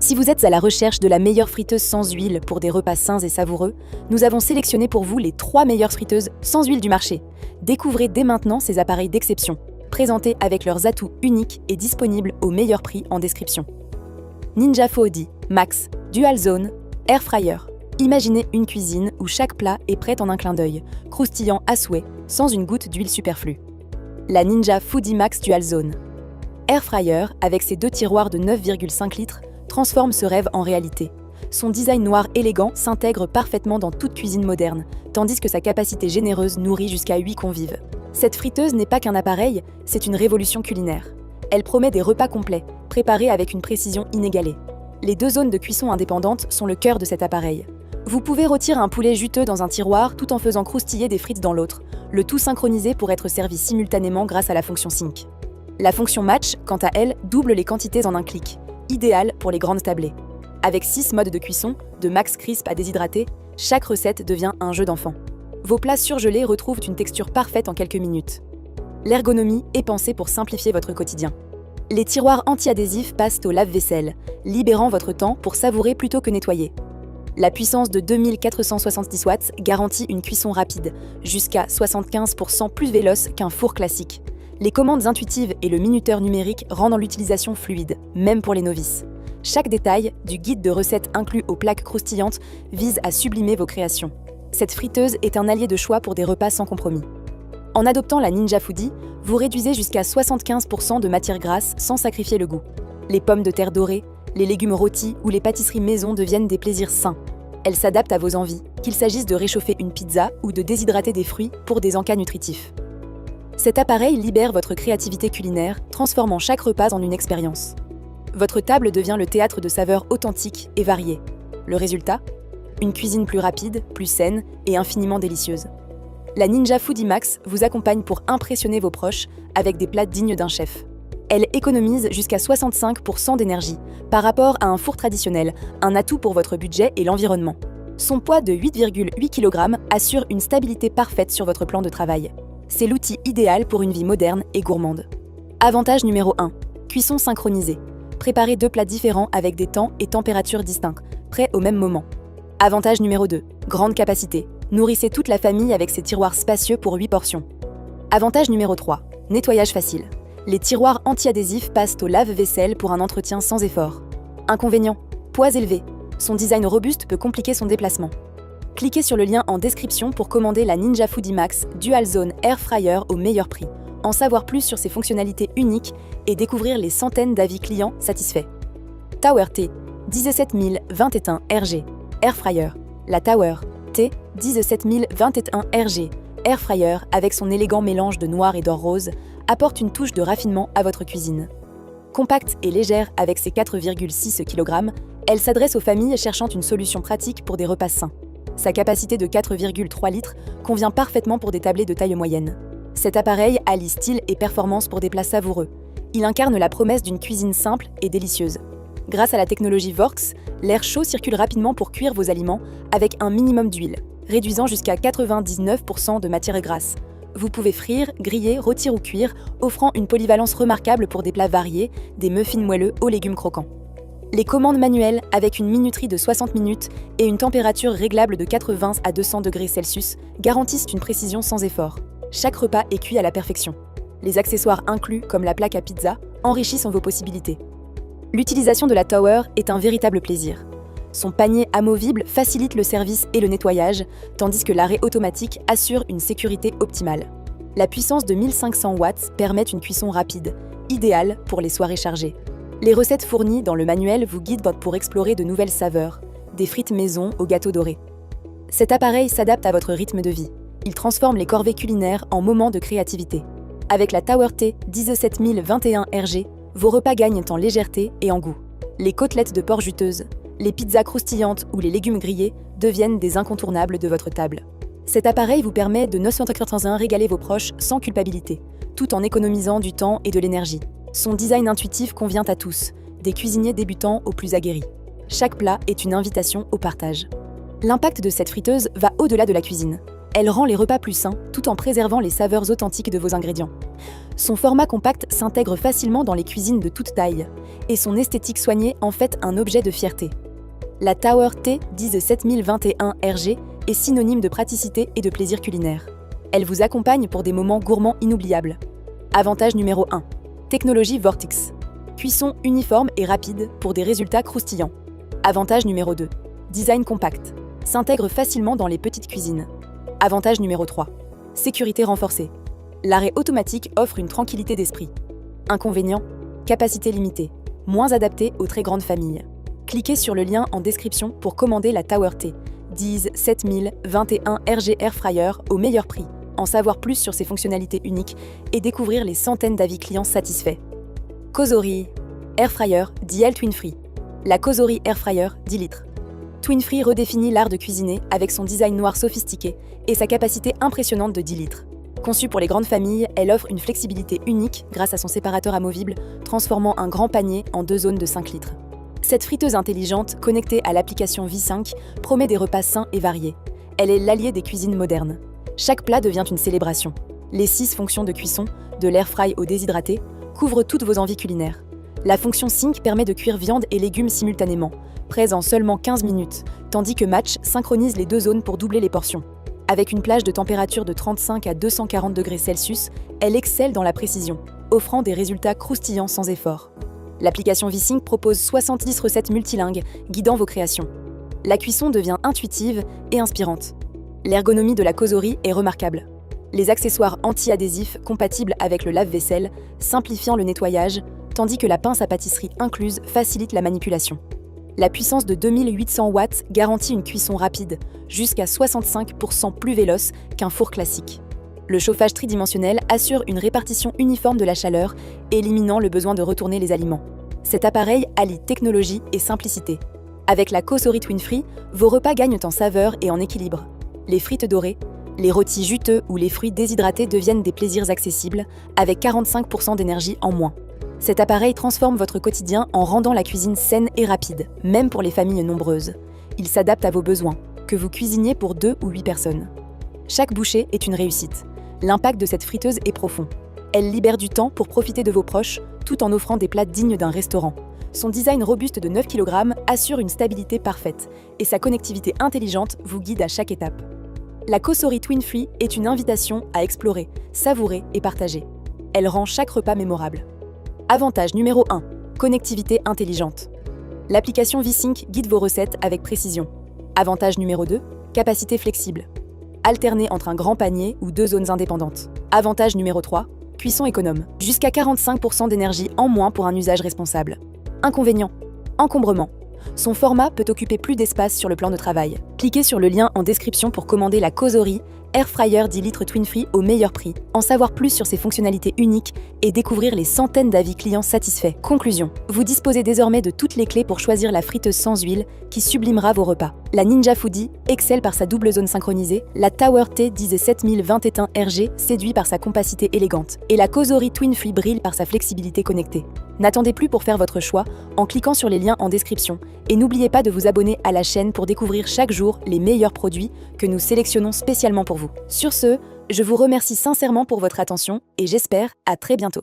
Si vous êtes à la recherche de la meilleure friteuse sans huile pour des repas sains et savoureux, nous avons sélectionné pour vous les 3 meilleures friteuses sans huile du marché. Découvrez dès maintenant ces appareils d'exception, présentés avec leurs atouts uniques et disponibles au meilleur prix en description. Ninja Foodi Max Dual Zone Air Fryer. Imaginez une cuisine où chaque plat est prêt en un clin d'œil, croustillant à souhait, sans une goutte d'huile superflue. La Ninja Foodi Max Dual Zone Air Fryer, avec ses 2 tiroirs de 9,5 litres, transforme ce rêve en réalité. Son design noir élégant s'intègre parfaitement dans toute cuisine moderne, tandis que sa capacité généreuse nourrit jusqu'à 8 convives. Cette friteuse n'est pas qu'un appareil, c'est une révolution culinaire. Elle promet des repas complets, préparés avec une précision inégalée. Les 2 zones de cuisson indépendantes sont le cœur de cet appareil. Vous pouvez rôtir un poulet juteux dans un tiroir tout en faisant croustiller des frites dans l'autre, le tout synchronisé pour être servi simultanément grâce à la fonction Sync. La fonction Match, quant à elle, double les quantités en un clic, idéal pour les grandes tablées. Avec 6 modes de cuisson, de max crisp à déshydraté, chaque recette devient un jeu d'enfant. Vos plats surgelés retrouvent une texture parfaite en quelques minutes. L'ergonomie est pensée pour simplifier votre quotidien. Les tiroirs anti-adhésifs passent au lave-vaisselle, libérant votre temps pour savourer plutôt que nettoyer. La puissance de 2470 watts garantit une cuisson rapide, jusqu'à 75% plus véloce qu'un four classique. Les commandes intuitives et le minuteur numérique rendent l'utilisation fluide, même pour les novices. Chaque détail, du guide de recettes inclus aux plaques croustillantes, vise à sublimer vos créations. Cette friteuse est un allié de choix pour des repas sans compromis. En adoptant la Ninja Foodi, vous réduisez jusqu'à 75% de matière grasse sans sacrifier le goût. Les pommes de terre dorées, les légumes rôtis ou les pâtisseries maison deviennent des plaisirs sains. Elle s'adapte à vos envies, qu'il s'agisse de réchauffer une pizza ou de déshydrater des fruits pour des encas nutritifs. Cet appareil libère votre créativité culinaire, transformant chaque repas en une expérience. Votre table devient le théâtre de saveurs authentiques et variées. Le résultat ? Une cuisine plus rapide, plus saine et infiniment délicieuse. La Ninja Foodi Max vous accompagne pour impressionner vos proches avec des plats dignes d'un chef. Elle économise jusqu'à 65% d'énergie par rapport à un four traditionnel, un atout pour votre budget et l'environnement. Son poids de 8,8 kg assure une stabilité parfaite sur votre plan de travail. C'est l'outil idéal pour une vie moderne et gourmande. Avantage numéro 1. Cuisson synchronisée. Préparez 2 plats différents avec des temps et températures distincts, prêts au même moment. Avantage numéro 2. Grande capacité. Nourrissez toute la famille avec ses tiroirs spacieux pour 8 portions. Avantage numéro 3. Nettoyage facile. Les tiroirs anti-adhésifs passent au lave-vaisselle pour un entretien sans effort. Inconvénient. Poids élevé. Son design robuste peut compliquer son déplacement. Cliquez sur le lien en description pour commander la Ninja Foodi Max Dual Zone Air Fryer au meilleur prix, en savoir plus sur ses fonctionnalités uniques et découvrir les centaines d'avis clients satisfaits. Tower T 17021 RG Air Fryer. La Tower T 17021 RG Air Fryer, avec son élégant mélange de noir et d'or rose, apporte une touche de raffinement à votre cuisine. Compacte et légère avec ses 4,6 kg, elle s'adresse aux familles cherchant une solution pratique pour des repas sains. Sa capacité de 4,3 litres convient parfaitement pour des tablées de taille moyenne. Cet appareil allie style et performance pour des plats savoureux. Il incarne la promesse d'une cuisine simple et délicieuse. Grâce à la technologie Vorx, l'air chaud circule rapidement pour cuire vos aliments avec un minimum d'huile, réduisant jusqu'à 99% de matière grasse. Vous pouvez frire, griller, rôtir ou cuire, offrant une polyvalence remarquable pour des plats variés, des muffins moelleux aux légumes croquants. Les commandes manuelles, avec une minuterie de 60 minutes et une température réglable de 80 à 200 degrés Celsius, garantissent une précision sans effort. Chaque repas est cuit à la perfection. Les accessoires inclus, comme la plaque à pizza, enrichissent vos possibilités. L'utilisation de la Tower est un véritable plaisir. Son panier amovible facilite le service et le nettoyage, tandis que l'arrêt automatique assure une sécurité optimale. La puissance de 1500 watts permet une cuisson rapide, idéale pour les soirées chargées. Les recettes fournies dans le manuel vous guident pour explorer de nouvelles saveurs, des frites maison au gâteau doré. Cet appareil s'adapte à votre rythme de vie. Il transforme les corvées culinaires en moments de créativité. Avec la Tower T 17021 RG, vos repas gagnent en légèreté et en goût. Les côtelettes de porc juteuses, les pizzas croustillantes ou les légumes grillés deviennent des incontournables de votre table. Cet appareil vous permet de 981 régaler vos proches sans culpabilité, tout en économisant du temps et de l'énergie. Son design intuitif convient à tous, des cuisiniers débutants aux plus aguerris. Chaque plat est une invitation au partage. L'impact de cette friteuse va au-delà de la cuisine. Elle rend les repas plus sains tout en préservant les saveurs authentiques de vos ingrédients. Son format compact s'intègre facilement dans les cuisines de toute taille et son esthétique soignée en fait un objet de fierté. La Tower T 17021 RG est synonyme de praticité et de plaisir culinaire. Elle vous accompagne pour des moments gourmands inoubliables. Avantage numéro 1. Technologie Vortex. Cuisson uniforme et rapide pour des résultats croustillants. Avantage numéro 2. Design compact. S'intègre facilement dans les petites cuisines. Avantage numéro 3. Sécurité renforcée. L'arrêt automatique offre une tranquillité d'esprit. Inconvénient, capacité limitée, moins adaptée aux très grandes familles. Cliquez sur le lien en description pour commander la Tower T 17021 RG Air Fryer au meilleur prix, en savoir plus sur ses fonctionnalités uniques et découvrir les centaines d'avis clients satisfaits. Cosori Air Fryer DL Twin Free. La Cosori Air Fryer 10 litres. Twin Free redéfinit l'art de cuisiner avec son design noir sophistiqué et sa capacité impressionnante de 10 litres. Conçue pour les grandes familles, elle offre une flexibilité unique grâce à son séparateur amovible, transformant un grand panier en 2 zones de 5 litres. Cette friteuse intelligente, connectée à l'application V5, promet des repas sains et variés. Elle est l'allié des cuisines modernes. Chaque plat devient une célébration. Les 6 fonctions de cuisson, de l'air fry au déshydraté, couvrent toutes vos envies culinaires. La fonction Sync permet de cuire viande et légumes simultanément, prêts en seulement 15 minutes, tandis que Match synchronise les 2 zones pour doubler les portions. Avec une plage de température de 35 à 240 degrés Celsius, elle excelle dans la précision, offrant des résultats croustillants sans effort. L'application V-Sync propose 70 recettes multilingues, guidant vos créations. La cuisson devient intuitive et inspirante. L'ergonomie de la Cosori est remarquable. Les accessoires anti-adhésifs compatibles avec le lave-vaisselle, simplifiant le nettoyage, tandis que la pince à pâtisserie incluse facilite la manipulation. La puissance de 2800 watts garantit une cuisson rapide, jusqu'à 65% plus véloce qu'un four classique. Le chauffage tridimensionnel assure une répartition uniforme de la chaleur, éliminant le besoin de retourner les aliments. Cet appareil allie technologie et simplicité. Avec la Cosori Twin Free, vos repas gagnent en saveur et en équilibre. Les frites dorées, les rôtis juteux ou les fruits déshydratés deviennent des plaisirs accessibles, avec 45% d'énergie en moins. Cet appareil transforme votre quotidien en rendant la cuisine saine et rapide, même pour les familles nombreuses. Il s'adapte à vos besoins, que vous cuisiniez pour 2 ou 8 personnes. Chaque bouchée est une réussite. L'impact de cette friteuse est profond. Elle libère du temps pour profiter de vos proches, tout en offrant des plats dignes d'un restaurant. Son design robuste de 9 kg assure une stabilité parfaite, et sa connectivité intelligente vous guide à chaque étape. La Cosori Twin Free est une invitation à explorer, savourer et partager. Elle rend chaque repas mémorable. Avantage numéro 1. Connectivité intelligente. L'application V-Sync guide vos recettes avec précision. Avantage numéro 2. Capacité flexible. Alterner entre un grand panier ou 2 zones indépendantes. Avantage numéro 3. Cuisson économe. Jusqu'à 45% d'énergie en moins pour un usage responsable. Inconvénient. Encombrement. Son format peut occuper plus d'espace sur le plan de travail. Cliquez sur le lien en description pour commander la Cosori Air Fryer 10 litres Twin Free au meilleur prix, en savoir plus sur ses fonctionnalités uniques et découvrir les centaines d'avis clients satisfaits. Conclusion. Vous disposez désormais de toutes les clés pour choisir la friteuse sans huile qui sublimera vos repas. La Ninja Foodi excelle par sa double zone synchronisée, la Tower T 17021 RG séduit par sa compacité élégante, et la Cosori Twin Free brille par sa flexibilité connectée. N'attendez plus pour faire votre choix en cliquant sur les liens en description et n'oubliez pas de vous abonner à la chaîne pour découvrir chaque jour les meilleurs produits que nous sélectionnons spécialement pour vous. Sur ce, je vous remercie sincèrement pour votre attention et j'espère à très bientôt.